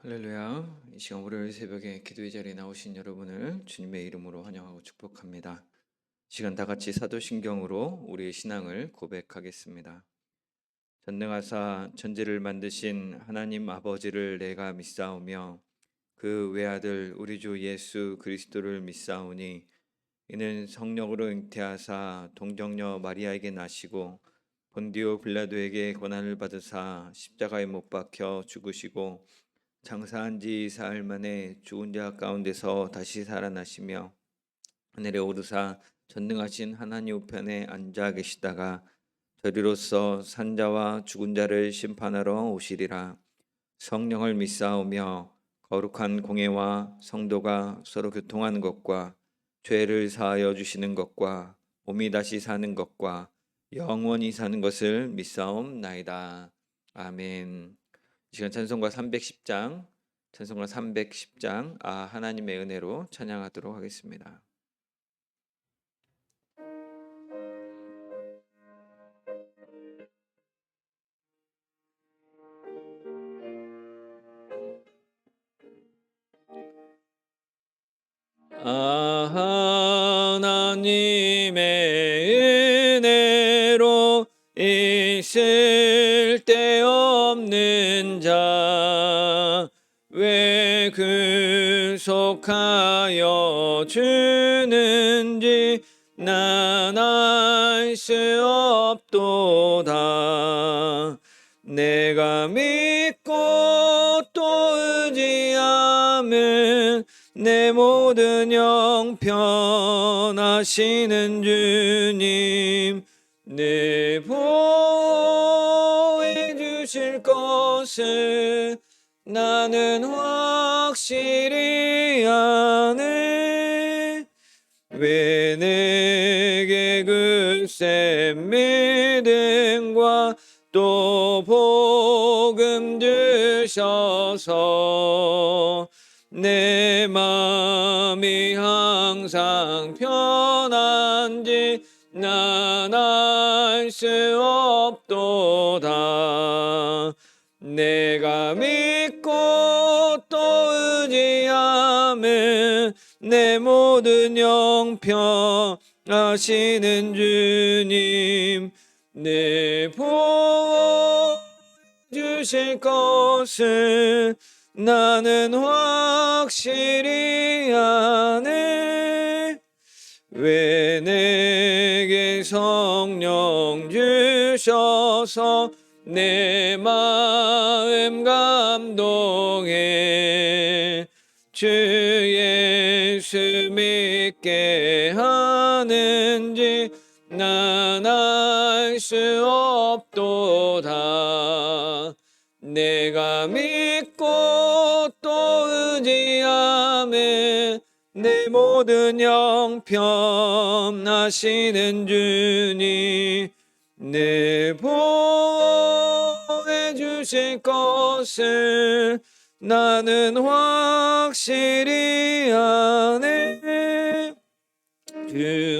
할렐루야. 이 시간 월요일 새벽에 기도의 자리에 나오신 여러분을 주님의 이름으로 환영하고 축복합니다. 시간 다 같이 사도신경으로 우리의 신앙을 고백하겠습니다. 전능하사 천지를 만드신 하나님 아버지를 내가 믿사오며 그 외아들 우리 주 예수 그리스도를 믿사오니 이는 성령으로 잉태하사 동정녀 마리아에게 나시고 본디오 빌라도에게 고난을 받으사 십자가에 못 박혀 죽으시고 장사한 지 사흘 만에 죽은 자 가운데서 다시 살아나시며 하늘에 오르사 전능하신 하나님 우편에 앉아 계시다가 저리로서 산자와 죽은 자를 심판하러 오시리라. 성령을 믿사오며 거룩한 공예와 성도가 서로 교통하는 것과 죄를 사하여 주시는 것과 몸이 다시 사는 것과 영원히 사는 것을 믿사옵나이다. 아멘. 이 시간 찬송가 310장 하나님의 은혜로 찬양하도록 하겠습니다. 하나님의 은혜로 있을 데 없는 자 왜 근속하여 주는지 난 알 수 없도다. 내가 믿고 또 의지함은 내 모든 형편 하시는 주님 내 보호해 주실 것을 나는 확실히 아네. 왜 내게 굳센 믿음과 또 복음 주셔서 내 마음이 항상 편한지 난 알 수 없도다. 내가 믿고 또 의지함은 내 모든 형편 하시는 주님 내 보호 주실 것을 나는 확실히 아네. 왜 내게 성령 주셔서 내 마음 감동해 주 예수 믿게 하는지 난 알 수 없도다. 내가 믿고 또 의지함은 내 모든 형편 하시는 주님 내 보호해 주실 것을 나는 확실히 아네. 주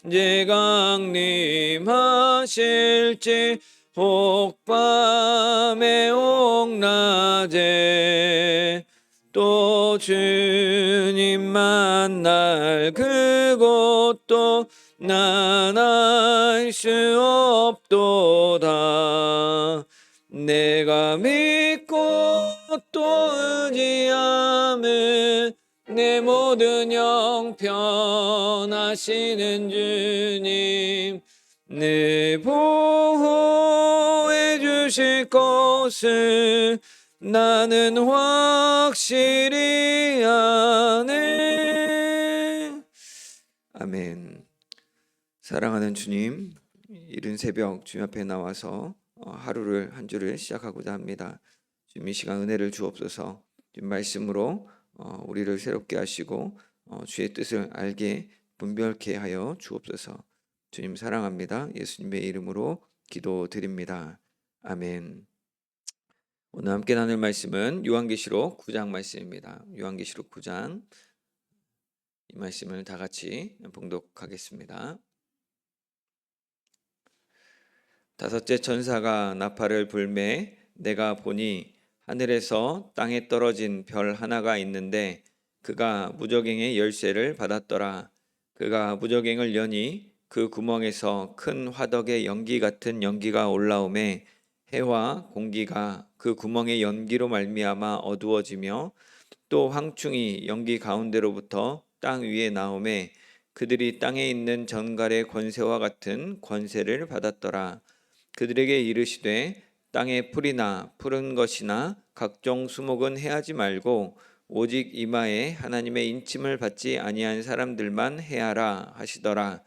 언제 강림하실지 혹 밤에 혹 낮에 또 주님 만날 그곳도 난 알 수 없도다. 내가 믿고 또 의지함은 내 모든 형편 하시는 주님 내 보호해 주실 것을 나는 확실히 아네. 아멘. 사랑하는 주님, 이른 새벽 주님 앞에 나와서 한 주를 시작하고자 합니다. 주님 이 시간 은혜를 주옵소서. 주님 말씀으로 우리를 새롭게 하시고 주의 뜻을 알게 분별케 하여 주옵소서. 주님 사랑합니다. 예수님의 이름으로 기도드립니다. 아멘. 오늘 함께 나눌 말씀은 요한계시록 9장 말씀입니다. 요한계시록 9장 이 말씀을 다 같이 봉독하겠습니다. 다섯째 천사가 나팔을 불매 내가 보니 하늘에서 땅에 떨어진 별 하나가 있는데 그가 무저갱의 열쇠를 받았더라. 그가 무저갱을 여니 그 구멍에서 큰 화덕의 연기 같은 연기가 올라오매 해와 공기가 그 구멍의 연기로 말미암아 어두워지며 또 황충이 연기 가운데로부터 땅 위에 나오매 그들이 땅에 있는 전갈의 권세와 같은 권세를 받았더라. 그들에게 이르시되 땅의 풀이나 푸른 것이나 각종 수목은 해하지 말고 오직 이마에 하나님의 인침을 받지 아니한 사람들만 해하라 하시더라.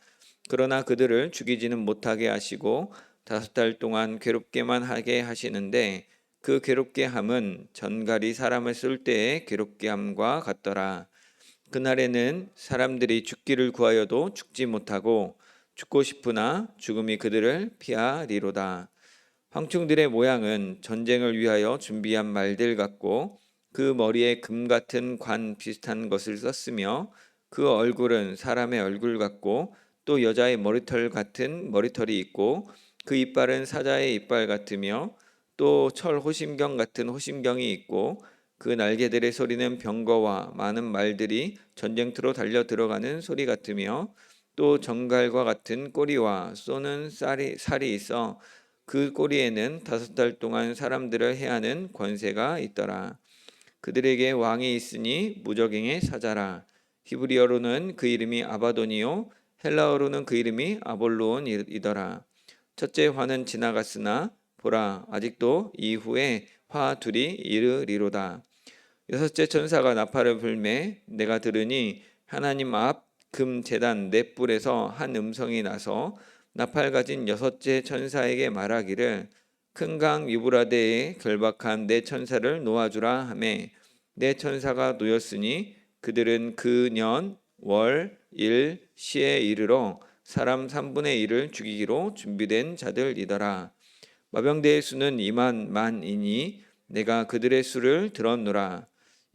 그러나 그들을 죽이지는 못하게 하시고 5달 동안 괴롭게만 하게 하시는데 그 괴롭게 함은 전갈이 사람을 쏠 때의 괴롭게 함과 같더라. 그날에는 사람들이 죽기를 구하여도 죽지 못하고 죽고 싶으나 죽음이 그들을 피하리로다. 황충들의 모양은 전쟁을 위하여 준비한 말들 같고 그 머리에 금 같은 관 비슷한 것을 썼으며 그 얼굴은 사람의 얼굴 같고 또 여자의 머리털 같은 머리털이 있고 그 이빨은 사자의 이빨 같으며 또 철 호심경 같은 호심경이 있고 그 날개들의 소리는 병거와 많은 말들이 전쟁터로 달려 들어가는 소리 같으며 또 정갈과 같은 꼬리와 쏘는 살이 있어 그 꼬리에는 5달 동안 사람들을 해하는 권세가 있더라. 그들에게 왕이 있으니 무저갱의 사자라. 히브리어로는 그 이름이 아바돈이요 헬라어로는 그 이름이 아볼로온이더라. 첫째 화는 지나갔으나 보라 아직도 이후에 화 둘이 이르리로다. 여섯째 천사가 나팔을 불매 내가 들으니 하나님 앞 금 제단 넷 뿔에서 한 음성이 나서 나팔 가진 여섯째 천사에게 말하기를 큰 강 유브라데에 결박한 네 천사를 놓아주라 하매 네 천사가 놓였으니 그들은 그 년, 월, 일, 시에 이르러 사람 3분의 1을 죽이기로 준비된 자들이더라. 마병대의 수는 2만 만이니 내가 그들의 수를 들었노라.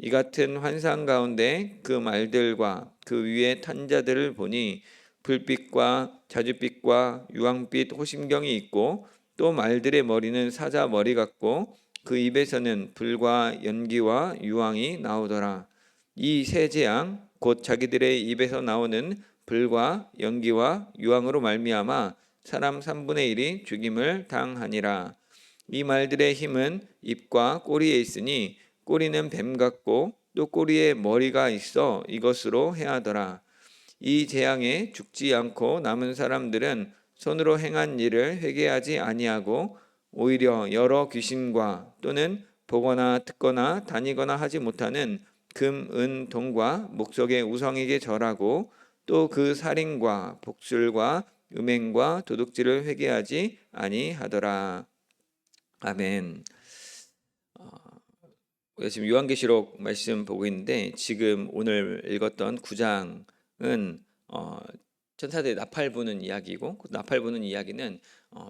이 같은 환상 가운데 그 말들과 그 위에 탄 자들을 보니 불빛과 자줏빛과 유황빛 호심경이 있고 또 말들의 머리는 사자 머리 같고 그 입에서는 불과 연기와 유황이 나오더라. 이 세 재앙 곧 자기들의 입에서 나오는 불과 연기와 유황으로 말미암아 사람 3분의 1이 죽임을 당하니라. 이 말들의 힘은 입과 꼬리에 있으니 꼬리는 뱀 같고 또 꼬리에 머리가 있어 이것으로 해하더라. 이 재앙에 죽지 않고 남은 사람들은 손으로 행한 일을 회개하지 아니하고 오히려 여러 귀신과 또는 보거나 듣거나 다니거나 하지 못하는 금, 은, 동과 목석의 우상에게 절하고 또 그 살인과 복술과 음행과 도둑질을 회개하지 아니하더라. 아멘. 우리가 지금 요한계시록 말씀 보고 있는데 지금 오늘 읽었던 9장은 천사들이 나팔 부는 이야기고 그 나팔 부는 이야기는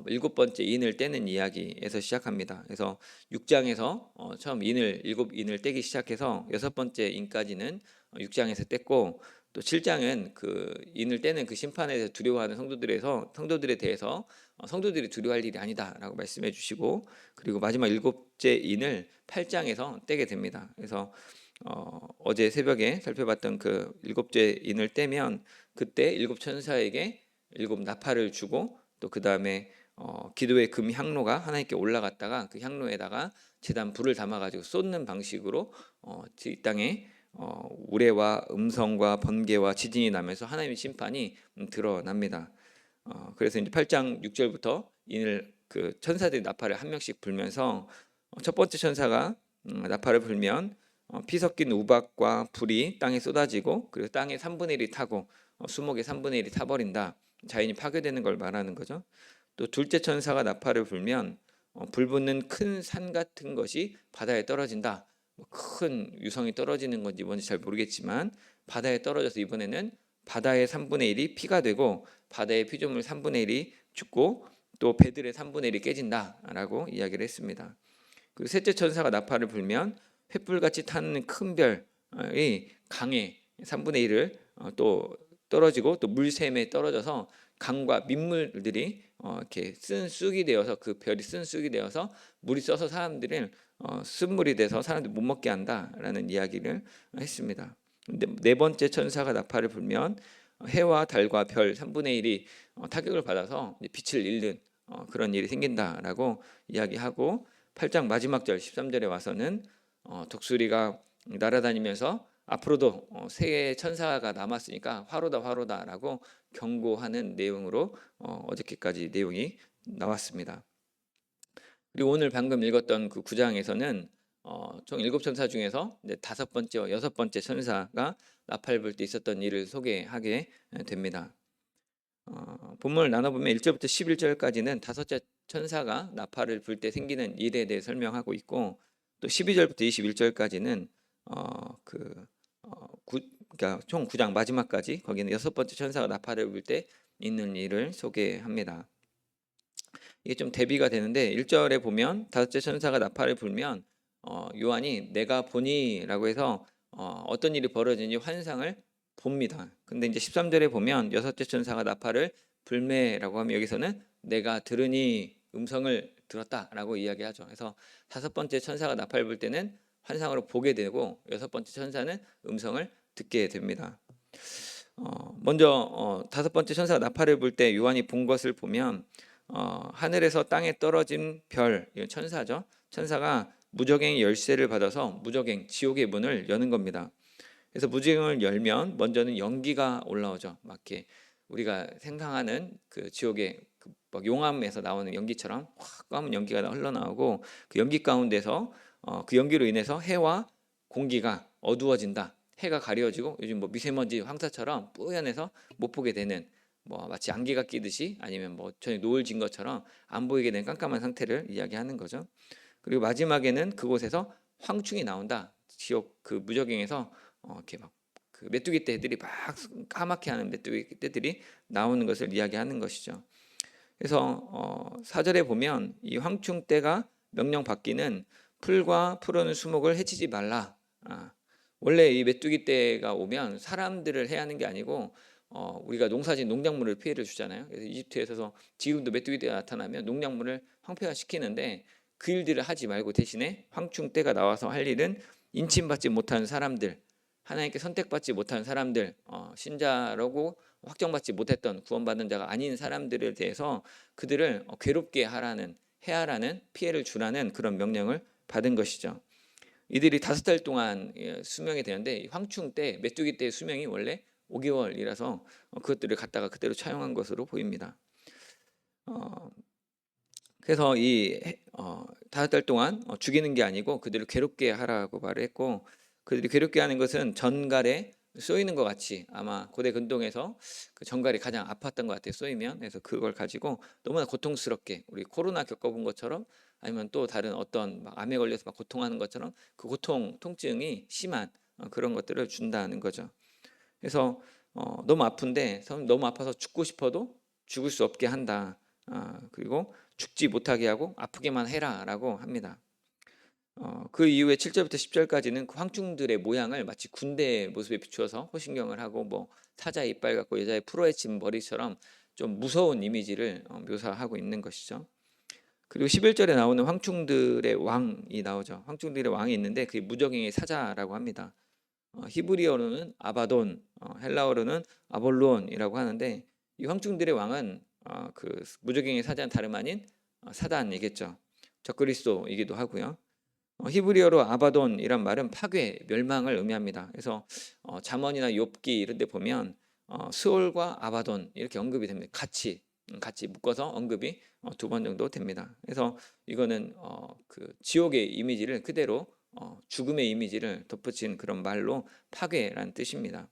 일곱 번째 인을 떼는 이야기에서 시작합니다. 그래서 6장에서 처음 일곱 인을 떼기 시작해서 여섯 번째 인까지는 6장에서 뗐고 또 7장은 그 인을 떼는 그 심판에 대해서 두려워하는 성도들에 대해서 성도들이 두려워할 일이 아니다라고 말씀해 주시고 그리고 마지막 일곱째 인을 8장에서 떼게 됩니다. 그래서 어제 새벽에 살펴봤던 그 일곱째 인을 떼면 그때 일곱 천사에게 일곱 나팔을 주고 또 그 다음에 기도의 금 향로가 하나님께 올라갔다가 그 향로에다가 제단 불을 담아가지고 쏟는 방식으로 이 땅에 우레와 음성과 번개와 지진이 나면서 하나님의 심판이 드러납니다. 그래서 이제 8장 6절부터 인을 그 천사들이 나팔을 한 명씩 불면서 첫 번째 천사가 나팔을 불면 피 섞인 우박과 불이 땅에 쏟아지고 그리고 땅의 3분의 1이 타고 수목의 3분의 1이 타버린다. 자연이 파괴되는 걸 말하는 거죠. 또 둘째 천사가 나팔을 불면 불붙는 큰 산 같은 것이 바다에 떨어진다. 큰 유성이 떨어지는 건지 뭔지 잘 모르겠지만 바다에 떨어져서 이번에는 바다의 3분의 1이 피가 되고 바다의 피조물 3분의 1이 죽고 또 배들의 3분의 1이 깨진다라고 이야기를 했습니다. 그리고 셋째 천사가 나팔을 불면 횃불같이 타는 큰 별이 강에 3분의 1을 또 떨어지고 또 물샘에 떨어져서 강과 민물들이 이렇게 쓴 쑥이 되어서 그 별이 쓴 쑥이 되어서 물이 써서 사람들을 쓴물이 돼서 사람들이 못 먹게 한다라는 이야기를 했습니다. 근데 네 번째 천사가 나팔을 불면 해와 달과 별 3분의 1이 타격을 받아서 이제 빛을 잃는 그런 일이 생긴다라고 이야기하고 8장 마지막 절 13절에 와서는 독수리가 날아다니면서 앞으로도 세 천사가 남았으니까 화로다 화로다라고 경고하는 내용으로 어저께까지 내용이 나왔습니다. 그리고 오늘 방금 읽었던 그 9장에서는 총 7천사 중에서 이제 5번째와 6번째 천사가 나팔 불 때 있었던 일을 소개하게 됩니다. 본문을 나눠보면 1절부터 11절까지는 5째 천사가 나팔을 불 때 생기는 일에 대해 설명하고 있고 또 12절부터 21절까지는 그러니까 총 9장 마지막까지 거기는 6번째 천사가 나팔을 불 때 있는 일을 소개합니다. 이게 좀 대비가 되는데 1절에 보면 5째 천사가 나팔을 불면 요한이 내가 보니라고 해서 어떤 일이 벌어지는지 환상을 봅니다. 근데 이제 13절에 보면 6째 천사가 나팔을 불매라고 하면 여기서는 내가 들으니 음성을 들었다라고 이야기하죠. 그래서 5번째 천사가 나팔 불 때는 환상으로 보게 되고 6번째 천사는 음성을 듣게 됩니다. 먼저 5번째 천사가 나팔을 불 때 요한이 본 것을 보면 하늘에서 땅에 떨어진 별, 이건 천사죠. 천사가 무저갱의 열쇠를 받아서 무저갱 지옥의 문을 여는 겁니다. 그래서 무저갱을 열면 먼저는 연기가 올라오죠. 막 이렇게 우리가 생각하는 그 지옥의 막 용암에서 나오는 연기처럼 확 까만 연기가 흘러나오고 그 연기 가운데서 그 연기로 인해서 해와 공기가 어두워진다. 해가 가려지고 요즘 뭐 미세먼지 황사처럼 뿌연해서 못 보게 되는 뭐 마치 안개가 끼듯이 아니면 뭐 전에 노을 진 것처럼 안 보이게 된 깜깜한 상태를 이야기하는 거죠. 그리고 마지막에는 그곳에서 황충이 나온다. 지옥 그 무저갱에서 이렇게 막 그 메뚜기 떼들이 막 까맣게 하는 메뚜기 떼들이 나오는 것을 이야기하는 것이죠. 그래서 4절에 보면 이 황충 떼가 명령 받기는 풀과 풀어는 수목을 해치지 말라. 원래 이 메뚜기 떼가 오면 사람들을 해야 하는 게 아니고 우리가 농사진 농작물을 피해를 주잖아요. 그래서 이집트에서 지금도 메뚜기 떼가 나타나면 농작물을 황폐화시키는데 그 일들을 하지 말고 대신에 황충 떼가 나와서 할 일은 인침받지 못한 사람들, 하나님께 선택받지 못한 사람들, 신자라고 확정받지 못했던 구원받은 자가 아닌 사람들에 대해서 그들을 괴롭게 하라는 해하라는 피해를 주라는 그런 명령을 받은 것이죠. 이들이 5달 동안 수명이 되는데 황충 때 메뚜기 때의 수명이 원래 5개월이라서 그것들을 갖다가 그대로 차용한 것으로 보입니다. 그래서 이 5달 동안 죽이는 게 아니고 그들을 괴롭게 하라고 말을 했고 그들이 괴롭게 하는 것은 전갈에 쏘이는 것 같이 아마 고대 근동에서 그 전갈이 가장 아팠던 것 같아요. 쏘이면. 그래서 그걸 가지고 너무나 고통스럽게 우리 코로나 겪어본 것처럼 아니면 또 다른 어떤 막 암에 걸려서 막 고통하는 것처럼 그 통증이 심한 그런 것들을 준다는 거죠. 그래서 너무 아픈데 너무 아파서 죽고 싶어도 죽을 수 없게 한다. 그리고 죽지 못하게 하고 아프게만 해라라고 합니다. 그 이후에 7절부터 10절까지는 그 황충들의 모양을 마치 군대 모습에 비추어서 호신경을 하고 뭐 사자의 이빨 같고 여자의 풀어헤친 머리처럼 좀 무서운 이미지를 묘사하고 있는 것이죠. 그리고 11절에 나오는 황충들의 왕이 나오죠. 황충들의 왕이 있는데 그게 무저갱의 사자라고 합니다. 히브리어로는 아바돈, 헬라어로는 아볼론이라고 하는데 이 황충들의 왕은 그 무저갱의 사자는 다름 아닌 사단이겠죠. 적그리스도이기도 하고요. 히브리어로 아바돈이란 말은 파괴, 멸망을 의미합니다. 그래서 잠언이나 욥기 이런 데 보면 스올과 아바돈 이렇게 언급이 됩니다. 같이 묶어서 언급이 2번 정도 됩니다. 그래서 이거는 그 지옥의 이미지를 그대로 죽음의 이미지를 덧붙인 그런 말로 파괴라는 뜻입니다.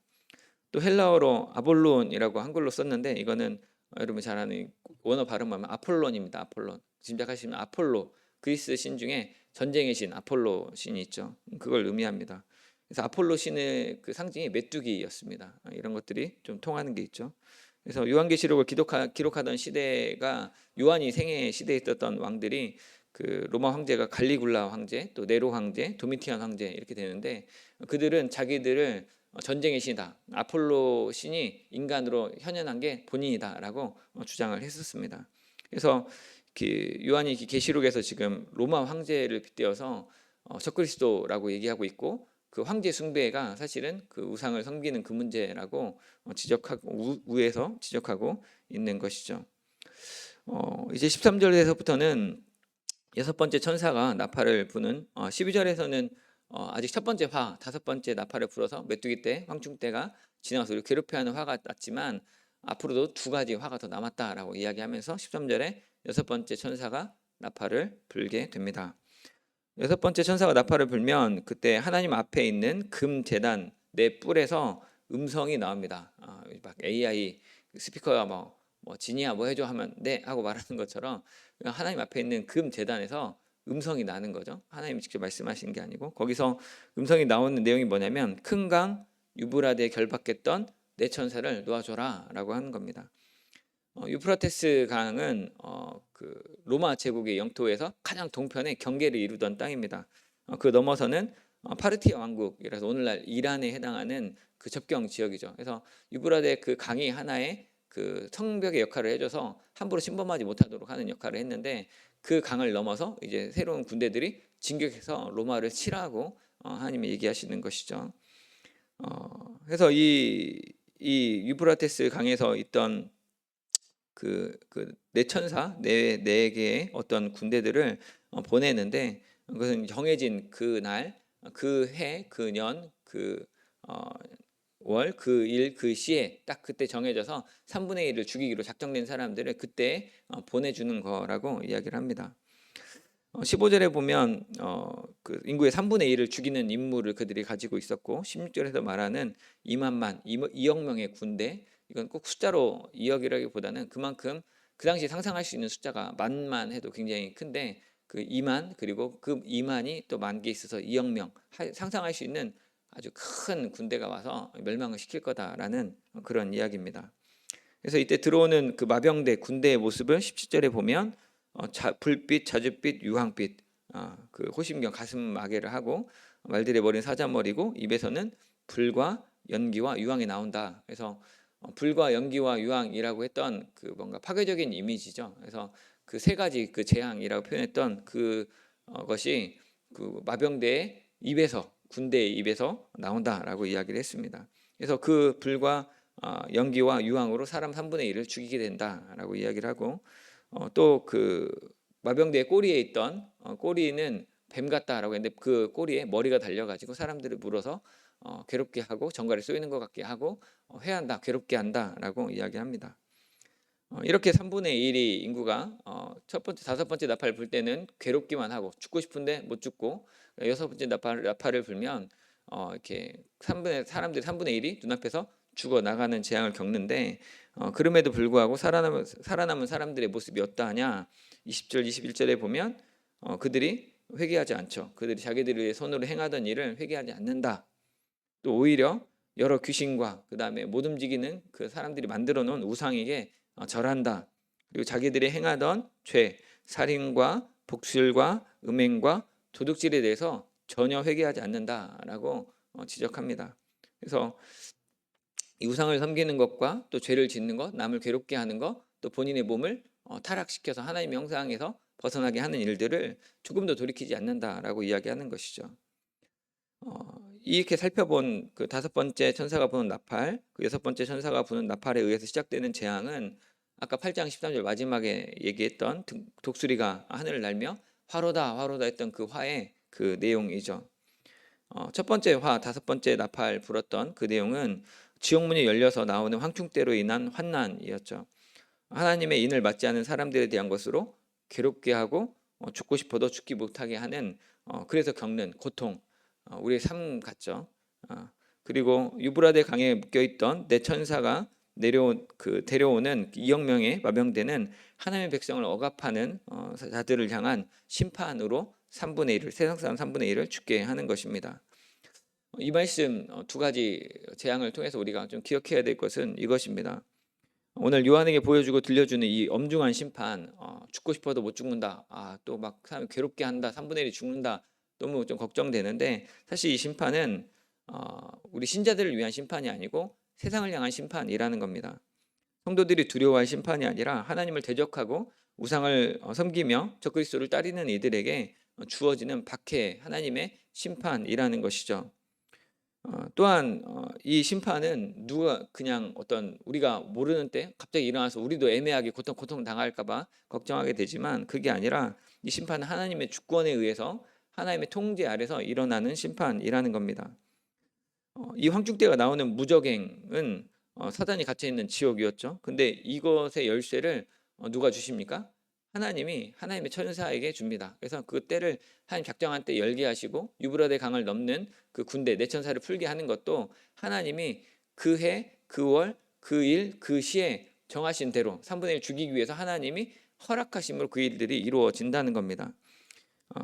또 헬라어로 아볼론이라고 한글로 썼는데 이거는 여러분 잘 아는 원어 발음하면 아폴론입니다. 아폴론. 짐작하시면 아폴로 그리스 신 중에 전쟁의 신 아폴로 신이 있죠. 그걸 의미합니다. 그래서 아폴로 신의 그 상징이 메뚜기였습니다. 이런 것들이 좀 통하는 게 있죠. 그래서 요한계시록을 기록하던 시대가 요한이 생애 시대에 있었던 왕들이 그 로마 황제가 갈리굴라 황제, 또 네로 황제, 도미티안 황제 이렇게 되는데 그들은 자기들을 전쟁의 신이다. 아폴로 신이 인간으로 현현한 게 본인이다라고 주장을 했었습니다. 그래서 요한이 계시록에서 지금 로마 황제를 빗대어서 적그리스도라고 얘기하고 있고, 그 황제 숭배가 사실은 그 우상을 섬기는 그 문제라고 지적하고 우에서 지적하고 있는 것이죠. 이제 13절에서부터는 여섯 번째 천사가 나팔을 부는, 12절에서는 아직 첫 번째 화, 다섯 번째 나팔을 불어서 메뚜기 때, 황충 때가 지나가서 우리 괴롭혀하는 화가 났지만 앞으로도 두 가지 화가 더 남았다라고 이야기하면서 13절에 여섯 번째 천사가 나팔을 불게 됩니다. 여섯 번째 천사가 나팔을 불면 그때 하나님 앞에 있는 금 제단 네 뿔에서 음성이 나옵니다. 막 AI 스피커가 뭐 지니야 뭐 해줘 하면 네 하고 말하는 것처럼 하나님 앞에 있는 금 제단에서 음성이 나는 거죠. 하나님이 직접 말씀하시는 게 아니고, 거기서 음성이 나오는 내용이 뭐냐면 큰 강 유브라데에 결박했던 네 천사를 놓아줘라라고 하는 겁니다. 유프라테스 강은 그 로마 제국의 영토에서 가장 동편에 경계를 이루던 땅입니다. 그 넘어서는 파르티아 왕국이라서 오늘날 이란에 해당하는 그 접경 지역이죠. 그래서 유브라데 그 강이 하나의 그 성벽의 역할을 해줘서 함부로 침범하지 못하도록 하는 역할을 했는데, 그 강을 넘어서 이제 새로운 군대들이 진격해서 로마를 치라고 하나님이 얘기하시는 것이죠. 그래서 이 유브라테스 강에서 있던 네 천사 네 개의 어떤 군대들을 보내는데, 그것은 정해진 그 날, 그 해, 그 년, 그 월, 그 일, 그 시에 딱 그때 정해져서 3분의 1을 죽이기로 작정된 사람들을 그때 보내주는 거라고 이야기를 합니다. 15절에 보면 그 인구의 3분의 1을 죽이는 임무를 그들이 가지고 있었고, 16절에서 말하는 2만만, 2억 명의 군대, 이건 꼭 숫자로 2억이라기보다는 그만큼 그 당시 상상할 수 있는 숫자가 만만 해도 굉장히 큰데, 그 2만 그리고 그 2만이 또 만 개 있어서 2억 명, 상상할 수 있는 아주 큰 군대가 와서 멸망을 시킬 거다라는 그런 이야기입니다. 그래서 이때 들어오는 그 마병대 군대의 모습을 17절에 보면 불빛, 자줏빛, 유황빛, 그 호심경 가슴 마개를 하고 말들의 머리는 사자머리고 입에서는 불과 연기와 유황이 나온다. 그래서 불과 연기와 유황이라고 했던 그 뭔가 파괴적인 이미지죠. 그래서 그 세 가지 그 재앙이라고 표현했던 그 것이 그 마병대의 입에서, 군대의 입에서 나온다라고 이야기를 했습니다. 그래서 그 불과 연기와 유황으로 사람 3분의 1을 죽이게 된다라고 이야기를 하고, 또 그 마병대의 꼬리에 있던 꼬리는 뱀 같다라고 했는데, 그 꼬리에 머리가 달려가지고 사람들을 물어서 괴롭게 하고 정갈에 쏘이는 것 같게 하고 회한다, 괴롭게 한다라고 이야기합니다. 이렇게 3분의 1이 인구가 첫 번째, 다섯 번째 나팔을 불 때는 괴롭기만 하고 죽고 싶은데 못 죽고, 여섯 번째 나팔을 불면 이렇게 사람들이 3분의 1이 눈앞에서 죽어 나가는 재앙을 겪는데, 그럼에도 불구하고 살아남은 사람들의 모습이 어떠하냐? 20절, 21절에 보면 그들이 회개하지 않죠. 그들이 자기들의 손으로 행하던 일을 회개하지 않는다. 또 오히려 여러 귀신과 그 다음에 못 움직이는 그 사람들이 만들어 놓은 우상에게 절한다. 그리고 자기들이 행하던 죄, 살인과 복술과 음행과 도둑질에 대해서 전혀 회개하지 않는다라고 지적합니다. 그래서 이 우상을 섬기는 것과 또 죄를 짓는 것, 남을 괴롭게 하는 것, 또 본인의 몸을 타락시켜서 하나님의 형상에서 벗어나게 하는 일들을 조금도 돌이키지 않는다라고 이야기하는 것이죠. 이렇게 살펴본 그 다섯 번째 천사가 부는 나팔, 그 여섯 번째 천사가 부는 나팔에 의해서 시작되는 재앙은 아까 8장 13절 마지막에 얘기했던 독수리가 하늘을 날며 화로다 화로다 했던 그 화의 그 내용이죠. 첫 번째 화, 다섯 번째 나팔 불었던 그 내용은 지옥문이 열려서 나오는 황충대로 인한 환난이었죠. 하나님의 인을 맞지 않은 사람들에 대한 것으로 괴롭게 하고 죽고 싶어도 죽기 못하게 하는, 그래서 겪는 고통, 우리의 삶 같죠. 그리고 유브라데 강에 묶여 있던 네 천사가 데려오는 2억 명의 마병대는 하나님의 백성을 억압하는 자들을 향한 심판으로 3분의 1을, 세상 사람 3분의 1을 죽게 하는 것입니다. 이 말씀 두 가지 재앙을 통해서 우리가 좀 기억해야 될 것은 이것입니다. 오늘 요한에게 보여주고 들려주는 이 엄중한 심판, 죽고 싶어도 못 죽는다, 또 막 사람 괴롭게 한다, 3분의 1이 죽는다, 너무 좀 걱정되는데, 사실 이 심판은 우리 신자들을 위한 심판이 아니고 세상을 향한 심판이라는 겁니다. 성도들이 두려워할 심판이 아니라 하나님을 대적하고 우상을 섬기며 적그리스도를 따르는 이들에게 주어지는 박해, 하나님의 심판이라는 것이죠. 또한 이 심판은 누가 그냥 어떤 우리가 모르는 때 갑자기 일어나서 우리도 애매하게 고통 당할까 봐 걱정하게 되지만, 그게 아니라 이 심판은 하나님의 주권에 의해서 하나님의 통제 아래서 일어나는 심판이라는 겁니다. 이 황축대가 나오는 무저갱은 사단이 갇혀 있는 지옥이었죠. 근데 이것의 열쇠를 누가 주십니까? 하나님이 하나님의 천사에게 줍니다. 그래서 그 때를 하나님 작정한 때 열게 하시고 유브라데 강을 넘는 그 군대 내 천사를 풀게 하는 것도 하나님이 그 해, 그 월, 그 일, 그 시에 정하신 대로 3분의 1 죽이기 위해서 하나님이 허락하심으로 그 일들이 이루어진다는 겁니다.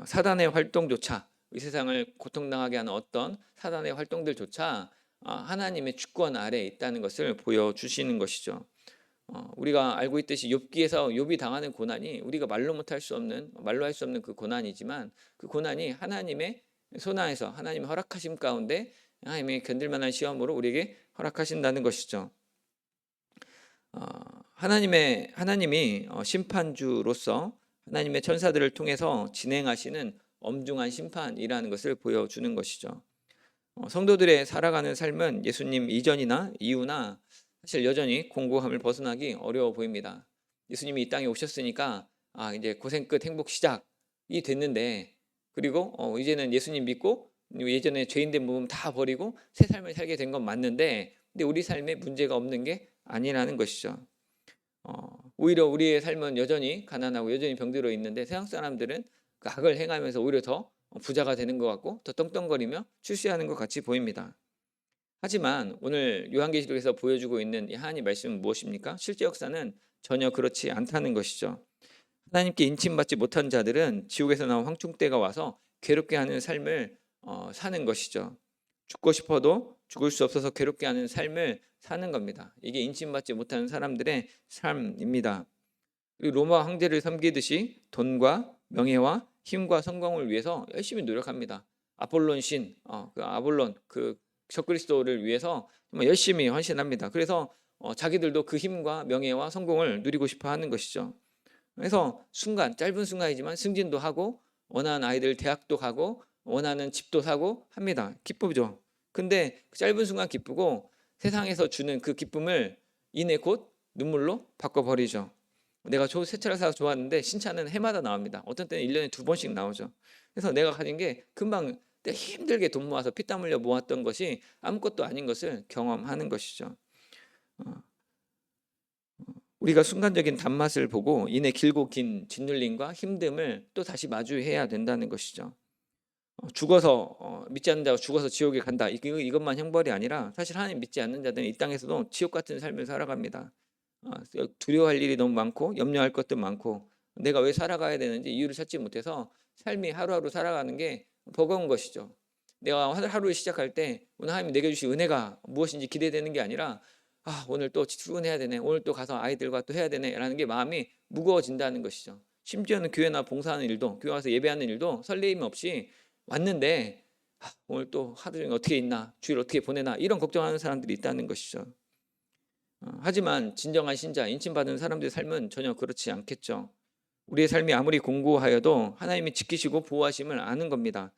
사단의 활동조차, 이 세상을 고통당하게 하는 어떤 사단의 활동들조차 하나님의 주권 아래에 있다는 것을 보여주시는 것이죠. 우리가 알고 있듯이 욥기에서 욥이 당하는 고난이 우리가 말로 할 수 없는 그 고난이지만, 그 고난이 하나님의 손안에서 하나님의 허락하심 가운데 하나님의 견딜만한 시험으로 우리에게 허락하신다는 것이죠. 하나님이 심판주로서 하나님의 천사들을 통해서 진행하시는 엄중한 심판이라는 것을 보여주는 것이죠. 성도들의 살아가는 삶은 예수님 이전이나 이후나 사실 여전히 공고함을 벗어나기 어려워 보입니다. 예수님이 이 땅에 오셨으니까 이제 고생 끝 행복 시작이 됐는데, 그리고 이제는 예수님 믿고 예전에 죄인된 몸 다 버리고 새 삶을 살게 된 건 맞는데, 근데 우리 삶에 문제가 없는 게 아니라는 것이죠. 오히려 우리의 삶은 여전히 가난하고 여전히 병들어 있는데, 세상 사람들은 그 악을 행하면서 오히려 더 부자가 되는 것 같고 더 떵떵거리며 출세하는 것 같이 보입니다. 하지만 오늘 요한계시록에서 보여주고 있는 이 하나님 말씀은 무엇입니까? 실제 역사는 전혀 그렇지 않다는 것이죠. 하나님께 인침받지 못한 자들은 지옥에서 나온 황충대가 와서 괴롭게 하는 삶을 사는 것이죠. 죽고 싶어도 죽을 수 없어서 괴롭게 하는 삶을 사는 겁니다. 이게 인침받지 못하는 사람들의 삶입니다. 로마 황제를 섬기듯이 돈과 명예와 힘과 성공을 위해서 열심히 노력합니다. 아폴론 신, 아폴론 그 적그리스도를 위해서 정말 열심히 헌신합니다. 그래서 자기들도 그 힘과 명예와 성공을 누리고 싶어 하는 것이죠. 그래서 짧은 순간이지만 승진도 하고 원하는 아이들 대학도 가고 원하는 집도 사고 합니다. 기쁘죠. 근데 그 짧은 순간 기쁘고 세상에서 주는 그 기쁨을 이내 곧 눈물로 바꿔버리죠. 내가 새 차를 사서 좋았는데 신차는 해마다 나옵니다. 어떤 때는 1년에 2번씩 나오죠. 그래서 내가 가진 게 금방 힘들게 돈 모아서 피땀 흘려 모았던 것이 아무것도 아닌 것을 경험하는 것이죠. 우리가 순간적인 단맛을 보고 이내 길고 긴 짓눌림과 힘듦을 또 다시 마주해야 된다는 것이죠. 죽어서 믿지 않는 자가 죽어서 지옥에 간다, 이것만 형벌이 아니라 사실 하나님 믿지 않는 자들은 이 땅에서도 지옥 같은 삶을 살아갑니다. 두려워할 일이 너무 많고 염려할 것도 많고 내가 왜 살아가야 되는지 이유를 찾지 못해서 삶이 하루하루 살아가는 게 버거운 것이죠. 내가 하루를 시작할 때 오늘 하나님이 내게 주신 은혜가 무엇인지 기대되는 게 아니라 오늘 또 출근해야 되네, 오늘 또 가서 아이들과 또 해야 되네 라는 게 마음이 무거워진다는 것이죠. 심지어는 교회나 봉사하는 일도, 교회 와서 예배하는 일도 설레임 없이 왔는데 오늘 또 하루 종일 어떻게 있나, 주일 어떻게 보내나, 이런 걱정하는 사람들이 있다는 것이죠. 하지만 진정한 신자, 인침받은 사람들의 삶은 전혀 그렇지 않겠죠. 우리의 삶이 아무리 공고하여도 하나님이 지키시고 보호하심을 아는 겁니다.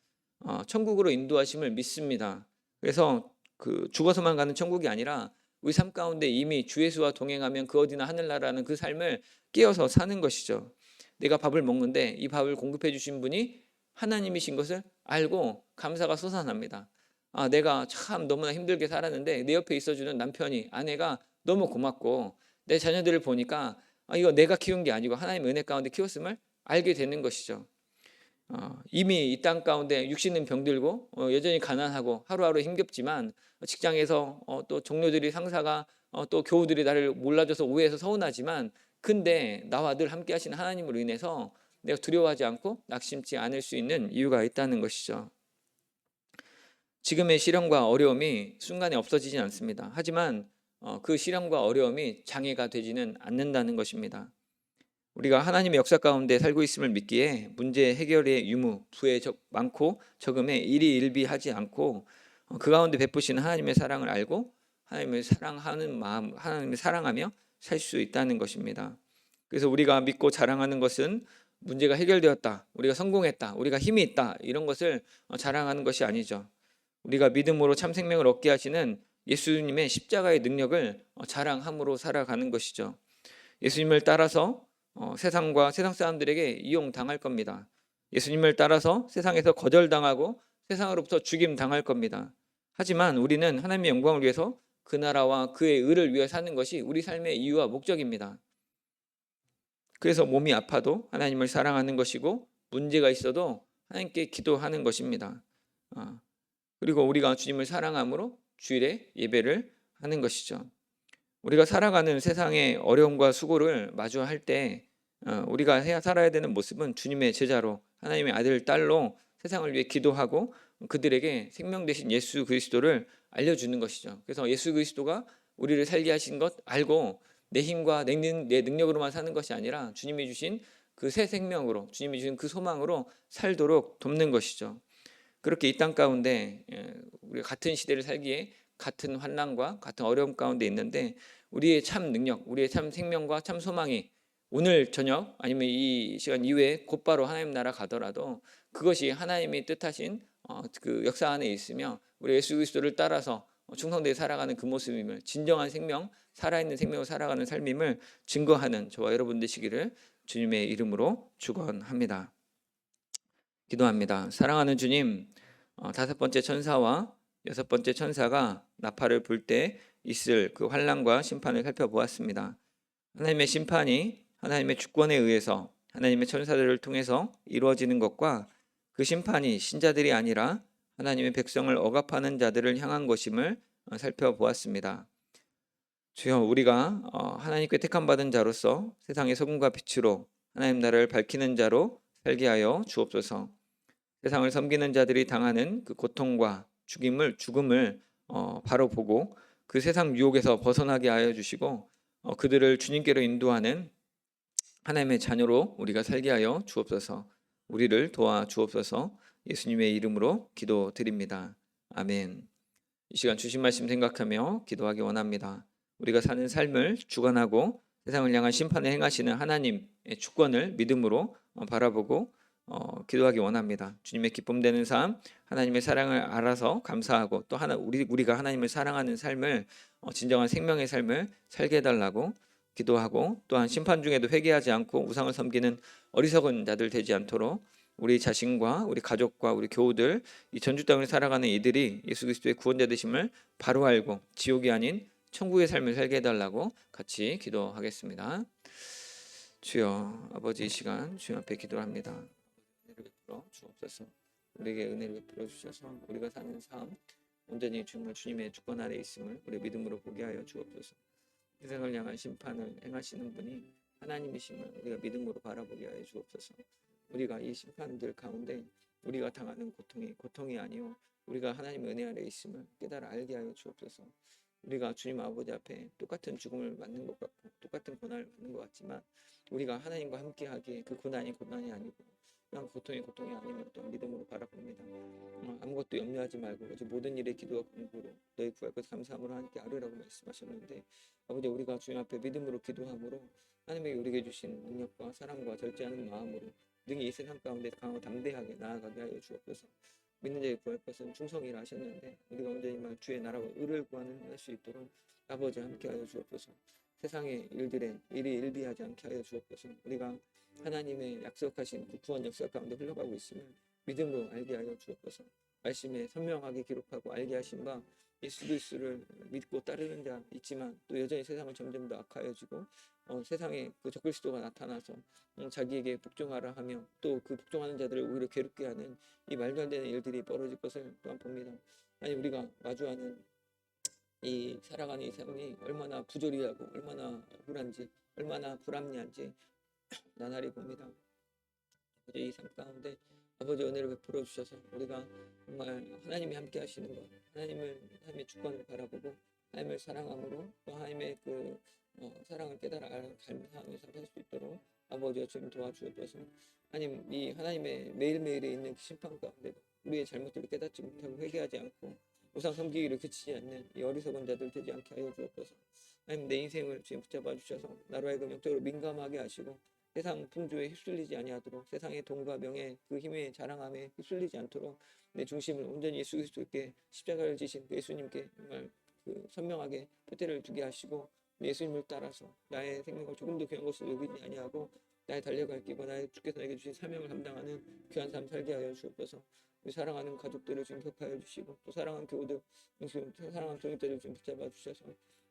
천국으로 인도하심을 믿습니다. 그래서 그 죽어서만 가는 천국이 아니라 우리 삶 가운데 이미 주 예수와 동행하면 그 어디나 하늘나라는 그 삶을 깨어서 사는 것이죠. 내가 밥을 먹는데 이 밥을 공급해 주신 분이 하나님이신 것을 알고 감사가 솟아납니다. 내가 참 너무나 힘들게 살았는데 내 옆에 있어주는 남편이, 아내가 너무 고맙고 내 자녀들을 보니까 이거 내가 키운 게 아니고 하나님의 은혜 가운데 키웠음을 알게 되는 것이죠. 이미 이 땅 가운데 육신은 병들고 여전히 가난하고 하루하루 힘겹지만 직장에서 또 동료들이, 상사가 또 교우들이 나를 몰라줘서 오해해서 서운하지만, 근데 나와 늘 함께 하시는 하나님으로 인해서 내가 두려워하지 않고 낙심치 않을 수 있는 이유가 있다는 것이죠. 지금의 시련과 어려움이 순간에 없어지진 않습니다. 하지만 그 시련과 어려움이 장애가 되지는 않는다는 것입니다. 우리가 하나님의 역사 가운데 살고 있음을 믿기에 문제 해결의 유무, 부에 많고 적음에 일희일비하지 않고 그 가운데 베푸시는 하나님의 사랑을 알고 하나님을 사랑하는 마음, 하나님을 사랑하며 살 수 있다는 것입니다. 그래서 우리가 믿고 자랑하는 것은 문제가 해결되었다, 우리가 성공했다, 우리가 힘이 있다, 이런 것을 자랑하는 것이 아니죠. 우리가 믿음으로 참 생명을 얻게 하시는 예수님의 십자가의 능력을 자랑함으로 살아가는 것이죠. 예수님을 따라서 세상과 세상 사람들에게 이용당할 겁니다. 예수님을 따라서 세상에서 거절당하고 세상으로부터 죽임당할 겁니다. 하지만 우리는 하나님의 영광을 위해서 그 나라와 그의 의를 위해 사는 것이 우리 삶의 이유와 목적입니다. 그래서 몸이 아파도 하나님을 사랑하는 것이고, 문제가 있어도 하나님께 기도하는 것입니다. 그리고 우리가 주님을 사랑함으로 주일에 예배를 하는 것이죠. 우리가 살아가는 세상의 어려움과 수고를 마주할 때 우리가 살아야 되는 모습은 주님의 제자로, 하나님의 아들, 딸로 세상을 위해 기도하고 그들에게 생명 되신 예수 그리스도를 알려주는 것이죠. 그래서 예수 그리스도가 우리를 살게 하신 것 알고 내 힘과 내 능력으로만 사는 것이 아니라 주님이 주신 그 새 생명으로, 주님이 주신 그 소망으로 살도록 돕는 것이죠. 그렇게 이 땅 가운데 우리가 같은 시대를 살기에 같은 환난과 같은 어려움 가운데 있는데, 우리의 참 능력, 우리의 참 생명과 참 소망이 오늘 저녁 아니면 이 시간 이후에 곧바로 하나님 나라 가더라도 그것이 하나님이 뜻하신 그 역사 안에 있으며 우리 예수 그리스도를 따라서 충성되게 살아가는 그 모습임을, 진정한 생명, 살아있는 생명을 살아가는 삶임을 증거하는 저와 여러분 되시기를 주님의 이름으로 축원합니다. 기도합니다. 사랑하는 주님, 다섯 번째 천사와 여섯 번째 천사가 나팔을 불 때 있을 그 환난과 심판을 살펴보았습니다. 하나님의 심판이 하나님의 주권에 의해서 하나님의 천사들을 통해서 이루어지는 것과 그 심판이 신자들이 아니라 하나님의 백성을 억압하는 자들을 향한 것임을 살펴보았습니다. 주여, 우리가 하나님께 택함받은 자로서 세상의 소금과 빛으로 하나님 나라를 밝히는 자로 살게 하여 주옵소서. 세상을 섬기는 자들이 당하는 그 고통과 죽음을 바로 보고 그 세상 유혹에서 벗어나게 하여 주시고 그들을 주님께로 인도하는 하나님의 자녀로 우리가 살게 하여 주옵소서. 우리를 도와 주옵소서. 예수님의 이름으로 기도드립니다. 아멘. 이 시간 주신 말씀 생각하며 기도하기 원합니다. 우리가 사는 삶을 주관하고 세상을 향한 심판을 행하시는 하나님의 주권을 믿음으로 바라보고 기도하기 원합니다. 주님의 기쁨 되는 삶, 하나님의 사랑을 알아서 감사하고 또 우리가 하나님을 사랑하는 삶을 진정한 생명의 삶을 살게 해달라고 기도하고, 또한 심판 중에도 회개하지 않고 우상을 섬기는 어리석은 자들 되지 않도록 우리 자신과 우리 가족과 우리 교우들, 이 전주 땅을 살아가는 이들이 예수 그리스도의 구원자 되심을 바로 알고 지옥이 아닌 천국의 삶을 살게 해달라고 같이 기도하겠습니다. 주여, 아버지, 이 시간 주님 앞에 기도합니다. 은혜를 베풀어 주옵소서. 우리에게 은혜를 베풀어 주셔서 우리가 사는 삶 온전히 정말 주님의 주권 아래 있음을 우리 믿음으로 보게 하여 주옵소서. 세상을 향한 심판을 행하시는 분이 하나님이심을 우리가 믿음으로 바라보게 하여 주옵소서. 우리가 이 심판들 가운데 우리가 당하는 고통이 아니요 우리가 하나님의 은혜 아래 있음을 깨달아 알게 하여 주옵소서. 우리가 주님 아버지 앞에 똑같은 죽음을 맞는 것 같고 똑같은 고난을 받는 것 같지만 우리가 하나님과 함께하기에 그 고난이 아니고 그냥 고통이 아니면 또 믿음으로 바라봅니다. 아무것도 염려하지 말고 오직 모든 일에 기도와 간구로 너희 구할 것 감사함으로 하나님께 아뢰라고 말씀하셨는데, 아버지, 우리가 주님 앞에 믿음으로 기도함으로 하나님에게 우리에게 주신 능력과 사랑과 절제하는 마음으로 능히 이 세상 가운데 강하고 담대하게 나아가게 하여 주옵소서. 믿는 자에게 구할 것은 충성이라 하셨는데 우리가 온전히 주의 나라와 의를 구하는 할 수 있도록 아버지 함께 하여 주옵소서. 세상의 일들에 일이 일비하지 않게 하여 주옵소서. 우리가 하나님의 약속하신 그 구원 역사 가운데 흘러가고 있음을 믿음으로 알게 하여 주옵소서. 말씀에 선명하게 기록하고 알게 하신 바 예수 그리스도를 믿고 따르는 자 있지만 또 여전히 세상을 점점 더 악하여지고 세상에 그 적그리스도가 나타나서 자기에게 복종하라 하며 또 그 복종하는 자들을 오히려 괴롭게 하는 이 말도 안 되는 일들이 벌어질 것을 또한 봅니다. 아니, 우리가 마주하는 이 살아가는 이 삶이 얼마나 부조리하고 얼마나 억울한지 얼마나 불합리한지 나날이 봅니다. 이 삶 가운데 아버지 은혜를 베풀어 주셔서 우리가 정말 하나님이 함께 하시는 것, 하나님의 주권을 바라보고 하나님을 사랑함으로 또 하나님의 그 사랑을 깨달아 감사하면서 살 수 있도록 아버지가 주님 도와주옵소서. 하나님, 이 하나님의 매일매일에 있는 심판 가운데 우리의 잘못들을 깨닫지 못하고 회개하지 않고 우상 섬기기를 그치지 않는 이 어리석은 자들 되지 않게 하여 주옵소서. 하나님 내 인생을 주님 붙잡아 주셔서 나로 하여금 영적으로 민감하게 하시고 세상 풍조에 휩쓸리지 아니하도록 세상의 돈과 명예 그 힘의 자랑함에 휩쓸리지 않도록 내 중심을 온전히 예수 그리스도께 십자가를 지신 그 예수님께 정말 그 선명하게 표대를 두게 하시고 예수님을 따라서 나의 생명을 조금도 귀한 것을 여기지 아니하고 나의 달려갈 길과 나의 주께서 내게 주신 사명을 감당하는 귀한 삶 살게 하여 주옵소서. 우리 사랑하는 가족들을 좀 격하여 주시고 또 사랑하는 교우들, 사랑하는 동역자들 좀 붙잡아 주셔서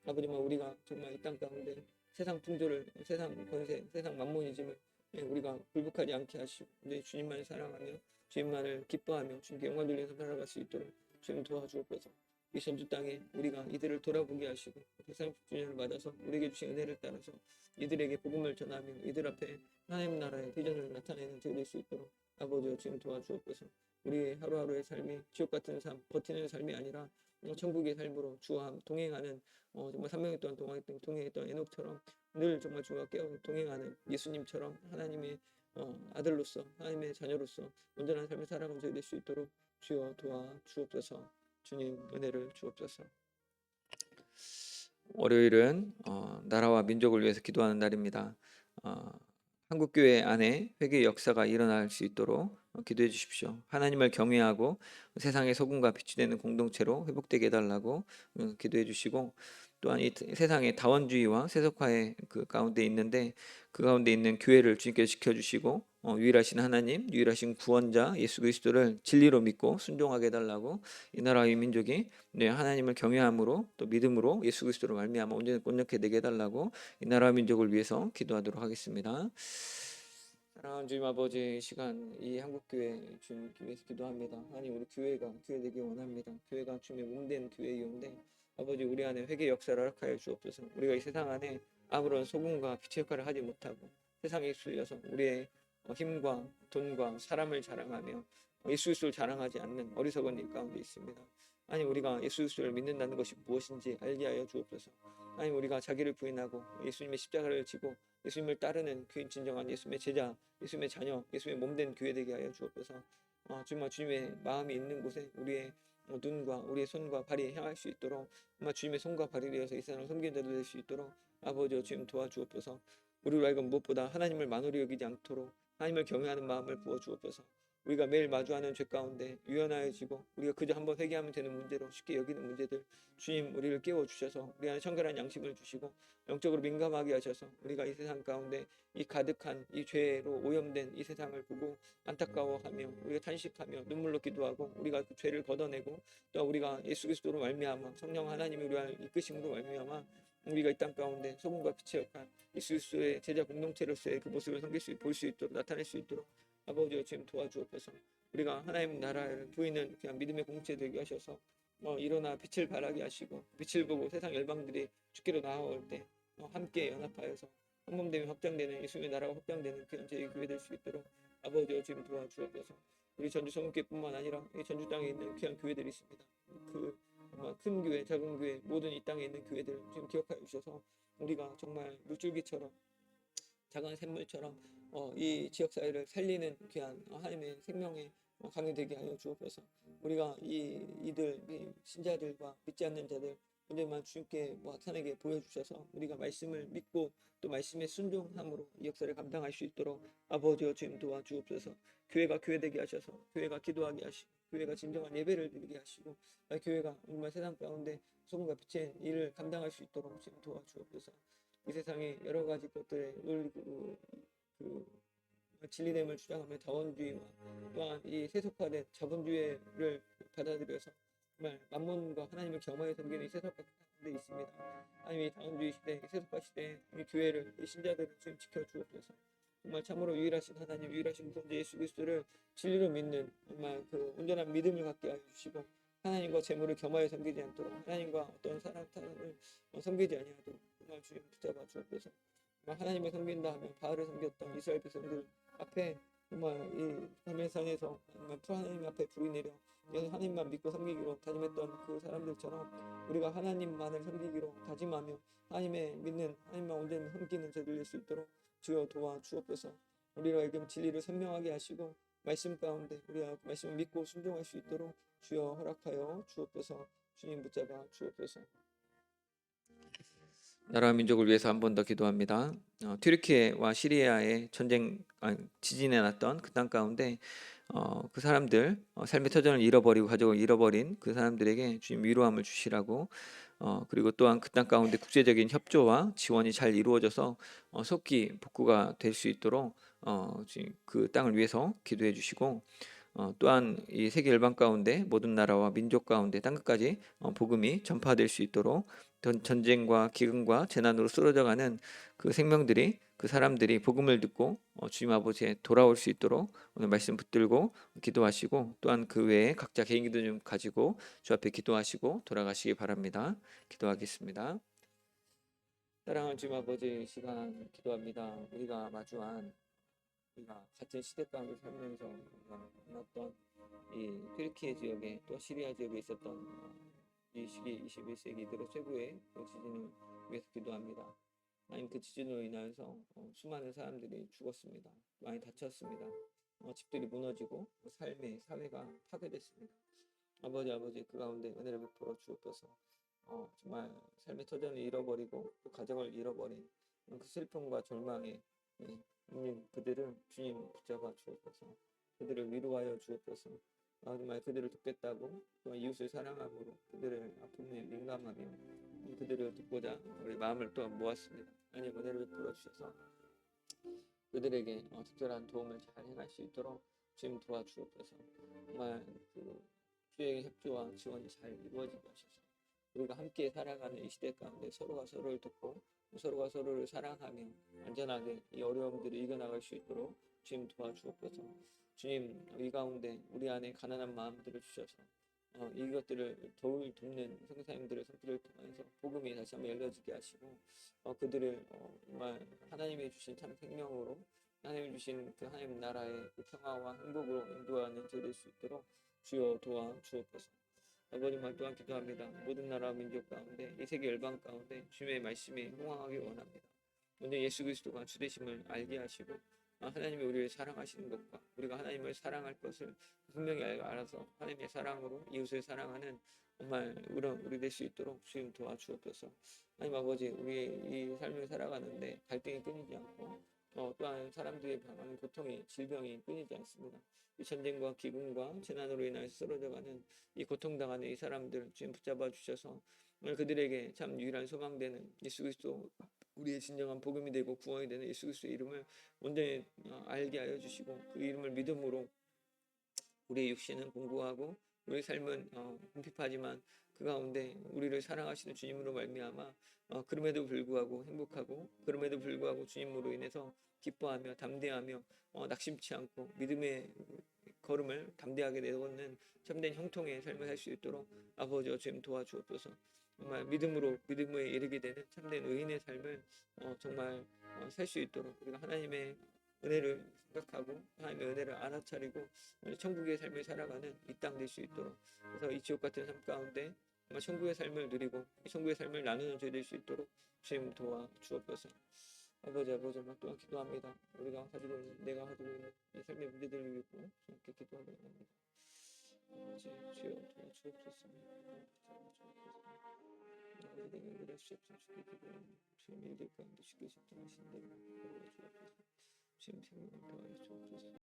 아버지만 우리가 정말 이 땅 가운데 세상 풍조를, 세상 권세, 세상 만몬이즘을 우리가 굴복하지 않게 하시고 내 주님만을 사랑하며 주님만을 기뻐하며 주님께 영광 돌리면서 살아갈 수 있도록 주님 도와주옵소서. 이 전주 땅에 우리가 이들을 돌아보게 하시고 130주년을 맞아서 우리에게 주신 은혜를 따라서 이들에게 복음을 전하며 이들 앞에 하나님 나라의 비전을 나타내는 저희 될 수 있도록 아버지여 주님 도와주옵소서. 우리의 하루하루의 삶이 지옥 같은 삶, 버티는 삶이 아니라 천국의 삶으로 주와 동행하는 정말 300년 동안 동행했던 에녹처럼 늘 정말 주와 깨어 동행하는 예수님처럼 하나님의 아들로서 하나님의 자녀로서 온전한 삶을 살아가는 저희 될 수 있도록 주여 도와 주옵소서. 주님 은혜를 주옵소서. 월요일은 나라와 민족을 위해서 기도하는 날입니다. 한국교회 안에 회개의 역사가 일어날 수 있도록 기도해 주십시오. 하나님을 경외하고 세상의 소금과 빛이 되는 공동체로 회복되게 해달라고 기도해 주시고, 또한 이 세상의 다원주의와 세속화의 그 가운데 있는데 그 가운데 있는 교회를 주님께서 지켜주시고 유일하신 하나님, 유일하신 구원자 예수 그리스도를 진리로 믿고 순종하게 해달라고, 이 나라의 민족이 하나님을 경외함으로 또 믿음으로 예수 그리스도로 말미암아 온전히 온전케 되게 해달라고 이 나라 민족을 위해서 기도하도록 하겠습니다. 사랑하는 주님 아버지, 이 시간 이 한국교회 주님 위해서 기도합니다. 하나님 우리 교회가 교회 되기 원합니다. 교회가 주님의 몸된 교회이온데 아버지 우리 안에 회개 역사를 허락하여 주옵소서. 우리가 이 세상 안에 아무런 소금과 빛의 역할을 하지 못하고 세상에 휩쓸려서 우리의 힘과 돈과 사람을 자랑하며 예수 그리스도를 자랑하지 않는 어리석은 일 가운데 있습니다. 아니 우리가 예수 그리스도를 믿는다는 것이 무엇인지 알게 하여 주옵소서. 아니 우리가 자기를 부인하고 예수님의 십자가를 지고 예수님을 따르는 그 진정한 예수님의 제자, 예수님의 자녀, 예수님의 몸된 교회 되게 하여 주옵소서. 정말 주님의 마음이 있는 곳에 우리의 눈과 우리의 손과 발이 향할 수 있도록 정말 주님의 손과 발이 되어서 이 세상을 섬기는 자들 될 수 있도록 아버지여 주님 도와주옵소서. 우리로 하여금 무엇보다 하나님을 만홀히 여기지 않도록 하나님을 경외하는 마음을 부어주옵소서. 우리가 매일 마주하는 죄 가운데 유연하여지고 우리가 그저 한번 회개하면 되는 문제로 쉽게 여기는 문제들, 주님 우리를 깨워주셔서 우리 안에 청결한 양심을 주시고 영적으로 민감하게 하셔서 우리가 이 세상 가운데 이 가득한 이 죄로 오염된 이 세상을 보고 안타까워하며 우리가 탄식하며 눈물로 기도하고 우리가 그 죄를 걷어내고 또 우리가 예수 그리스도로 말미암아 성령 하나님이 우리와 이끄심으로 말미암아 우리가 이 땅 가운데 소금과 빛의 역할 예수 그리스도의 제자 공동체로서의 그 모습을 볼 수 있도록 나타낼 수 있도록 아버지여 지금 도와주옵소서. 우리가 하나님 나라를 보이는 그냥 믿음의 공동체 되게 하셔서 일어나 빛을 발하게 하시고 빛을 보고 세상 열방들이 주께로 나아올 때 함께 연합하여서 한몸됨이 확장되는 예수님의 나라가 확장되는 그런 저희 교회 될 수 있도록 아버지여 지금 도와주옵소서. 우리 전주 성교회뿐만 아니라 이 전주 땅에 있는 귀한 교회들이 있습니다. 그 정말 큰 교회, 작은 교회, 모든 이 땅에 있는 교회들 지금 기억하여 주셔서 우리가 정말 물줄기처럼 작은 샘물처럼 이 지역 사회를 살리는 귀한 하나님의 생명의 강이 되게 하여 주옵소서. 우리가 이들 신자들과 믿지 않는 자들 언제만 주님께 나타내게 보여주셔서 우리가 말씀을 믿고 또 말씀에 순종함으로 이 역사를 감당할 수 있도록 아버지여 주님 도와주옵소서. 교회가 교회되게 하셔서 교회가 기도하게 하시고 교회가 진정한 예배를 드리게 하시고 교회가 정말 세상 가운데 소금과 빛의 일을 감당할 수 있도록 주님 도와주옵소서. 이 세상의 여러 가지 것들에 그 진리됨을 주장하며 다원주의와 또한 이 세속화된 자본주의를 받아들여서 정말 만몬과 하나님을 겸하여 섬기는 이 세속화 가운데 있습니다. 하나님 이 다원주의 시대, 이 세속화 시대에 이 교회를, 이 신자들을 지금 지켜주옵소서. 정말 참으로 유일하신 하나님, 유일하신 구원자 예수 그리스도를 진리로 믿는 정말 그 온전한 믿음을 갖게 하여 주시고 하나님과 재물을 겸하여 섬기지 않도록 하나님과 어떤 사람을 섬기지 아니하도록 정말 주님 붙잡아 주옵소서. 하나님을 섬긴다 하면 바알을 섬겼던 이스라엘 백성들 앞에 정말 이 갈멜산에서 정말 하나님 앞에 불이 내려 하나님만 믿고 섬기기로 다짐했던 그 사람들처럼 우리가 하나님만을 섬기기로 다짐하며 하나님의 믿는 하나님만 온전히 섬기는 저들 될 수 있도록 주여 도와 주옵소서. 우리가 지금 진리를 선명하게 하시고 말씀 가운데 우리가 말씀을 믿고 순종할 수 있도록 주여 허락하여 주옵소서. 주님 붙잡아 주옵소서. 나라와 민족을 위해서 한 번 더 기도합니다. 튀르키예와 시리아의 지진에 났던 그 땅 가운데 그 사람들 삶의 터전을 잃어버리고 가족을 잃어버린 그 사람들에게 주님 위로함을 주시라고, 그리고 또한 그 땅 가운데 국제적인 협조와 지원이 잘 이루어져서 속기 복구가 될 수 있도록 주님 그 땅을 위해서 기도해 주시고, 또한 이 세계 열방 가운데 모든 나라와 민족 가운데 땅끝까지 복음이 전파될 수 있도록, 전쟁과 기근과 재난으로 쓰러져가는 그 생명들이, 그 사람들이 복음을 듣고 주님 아버지에 돌아올 수 있도록 오늘 말씀 붙들고 기도하시고, 또한 그 외에 각자 개인 기도 좀 가지고 주 앞에 기도하시고 돌아가시기 바랍니다. 기도하겠습니다. 사랑하는 주님 아버지, 이 시간 기도합니다. 우리가 마주한, 우리가 같은 시대 가운데 살면서 만났던 이 튀르키예 지역에 또 시리아 지역에 있었던 이 시기 21세기 들어 최고의 그 지진을 위해서 기도합니다. 하나님, 그 지진으로 인하여서 수많은 사람들이 죽었습니다. 많이 다쳤습니다. 집들이 무너지고 삶의 사회가 파괴됐습니다. 아버지 그 가운데 은혜를 베풀어 주옵소서. 정말 삶의 터전을 잃어버리고 또 가정을 잃어버린 그 슬픔과 절망에 그들을 주님 붙잡아 주옵소서. 그들을 위로하여 주옵소서. 정말 그들을 돕겠다고 또 이웃을 사랑함으로 그들의 아픔에 민감하며 그들을 돕고자 우리 마음을 또 모았습니다. 하나님, 은혜를 베풀어 주셔서 그들에게 특별한 도움을 잘 행할 수 있도록 주님 도와주옵소서. 정말 그 주의 협조와 지원이 잘 이루어지게 하셔서 우리가 함께 살아가는 이 시대 가운데 서로가 서로를 돕고 서로가 서로를 사랑하며 안전하게 이 어려움들을 이겨나갈 수 있도록 주님 도와주옵소서. 주님, 이 가운데 우리 안에 가난한 마음들을 주셔서 이것들을 돕는 선교사님들의 손길을 통해서 복음이 다시 한번 열려지게 하시고, 그들을 정말 하나님이 주신 참 생명으로, 하나님이 주신 그 하나님 나라의 그 평화와 행복으로 인도하는 저될 수 있도록 주여 도와 주옵소서. 아버지만 또한 기도합니다. 모든 나라 민족 가운데 이 세계 열방 가운데 주님의 말씀이 흥황하기 원합니다. 오늘 예수 그리스도가 주되심을 알게 하시고, 하나님이 우리를 사랑하시는 것과 우리가 하나님을 사랑할 것을 분명히 알아서 하나님의 사랑으로 이웃을 사랑하는 정말 우리 될 수 있도록 주님 도와주옵소서. 하나님 아버지, 우리 이 삶을 살아가는데 갈등이 끊이지 않고 또한 사람들이 당하는 고통이, 질병이 끊이지 않습니다. 이 전쟁과 기근과 재난으로 인하여서 쓰러져가는 이 고통당하는 이 사람들 주님 붙잡아 주셔서 오늘 그들에게 참 유일한 소망되는 예수 그리스도, 우리의 진정한 복음이 되고 구원이 되는 예수 그리스도의 이름을 온전히 알게 하여 주시고, 그 이름을 믿음으로 우리의 육신은 공고하고 우리의 삶은 궁핍하지만 그 가운데 우리를 사랑하시는 주님으로 말미암아 그럼에도 불구하고 행복하고, 그럼에도 불구하고 주님으로 인해서 기뻐하며 담대하며 낙심치 않고 믿음의 걸음을 담대하게 내놓는 참된 형통의 삶을 살 수 있도록 아버지와 주님 도와주옵소서. 정말 믿음에 이르게 되는 참된 의인의 삶을 정말 살 수 있도록 우리가 하나님의 은혜를 생각하고 하나님의 은혜를 알아차리고 천국의 삶을 살아가는 이 땅 될 수 있도록, 그래서 이 지옥 같은 삶 가운데 정말 천국의 삶을 누리고 이 천국의 삶을 나누는 저희 될 수 있도록 주님 도와 주옵소서. 아버지만 또한 기도합니다. 내가 가지고 있는 이 삶의 문제들을 위해 주님께 기도하려 합니다. 아버지, 주여 도와주옵소서. 아버지, 내가 일할 수 없어 주께 기도하니 주님 일들 가운데 쉽게 집중하신 대로 도와주옵소서. 주님 생명을 더하여 주옵소서.